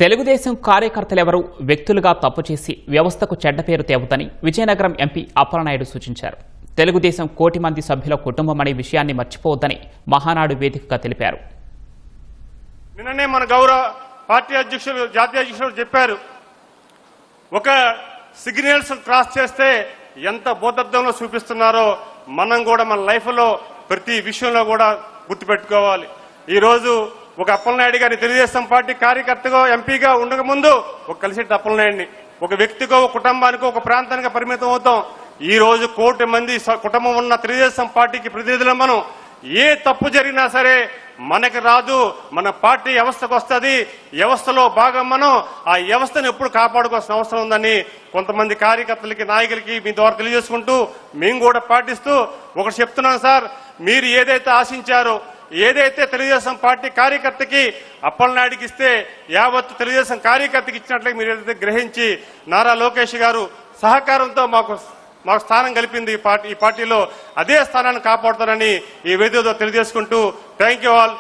తెలుగుదేశం కార్యకర్తలెవరూ వ్యక్తులుగా తప్పు చేసి వ్యవస్థకు చెడ్డ పేరు తేవద్దని విజయనగరం ఎంపీ అప్పలనాయుడు సూచించారు. తెలుగుదేశం కోటి మంది సభ్యుల కుటుంబం అనే విషయాన్ని మర్చిపోవద్దని మహానాడు వేదికగా తెలిపారు. నిన్ననే మన గౌరవ పార్టీ అధ్యక్షులు జాతీయ అధ్యక్షులు చెప్పారు, ఒక సిగ్నల్స్ క్రాస్ చేస్తే ఎంత బోధర్థంలో చూపిస్తున్నారో మనం కూడా మన లైఫ్లో ప్రతి విషయంలో కూడా గుర్తుపెట్టుకోవాలి. ఈరోజు ఒక అప్పలనాయుడు గారిని తెలుగుదేశం పార్టీ కార్యకర్తగా ఎంపీగా ఉండక ముందు ఒక కలిసేటి అప్పలనాయుడిని ఒక వ్యక్తికో ఒక కుటుంబానికో ఒక ప్రాంతానికి పరిమితం అవుతాం. ఈ రోజు కోటి మంది కుటుంబం ఉన్న తెలుగుదేశం పార్టీకి ప్రతినిధులు మనం ఏ తప్పు జరిగినా సరే మనకి రాదు, మన పార్టీ వ్యవస్థకు వస్తుంది. వ్యవస్థలో భాగం మనం ఆ వ్యవస్థను ఎప్పుడు కాపాడుకోవాల్సిన అవసరం ఉందని కొంతమంది కార్యకర్తలకి నాయకులకి మీ ద్వారా తెలియజేసుకుంటూ మేము కూడా పాటిస్తూ ఒకటి చెప్తున్నాం సార్, మీరు ఏదైతే ఆశించారో ఏదైతే తెలుగుదేశం పార్టీ కార్యకర్తకి అప్పలనాయుడికి ఇస్తే యావత్ తెలుగుదేశం కార్యకర్తకి ఇచ్చినట్లే మీరు ఏదైతే గ్రహించి నారా లోకేష్ గారు సహకారంతో మాకు స్థానం కల్పింది ఈ పార్టీలో అదే స్థానాన్ని కాపాడుతారని ఈ వేదికతో తెలియజేసుకుంటూ థ్యాంక్ యూ ఆల్.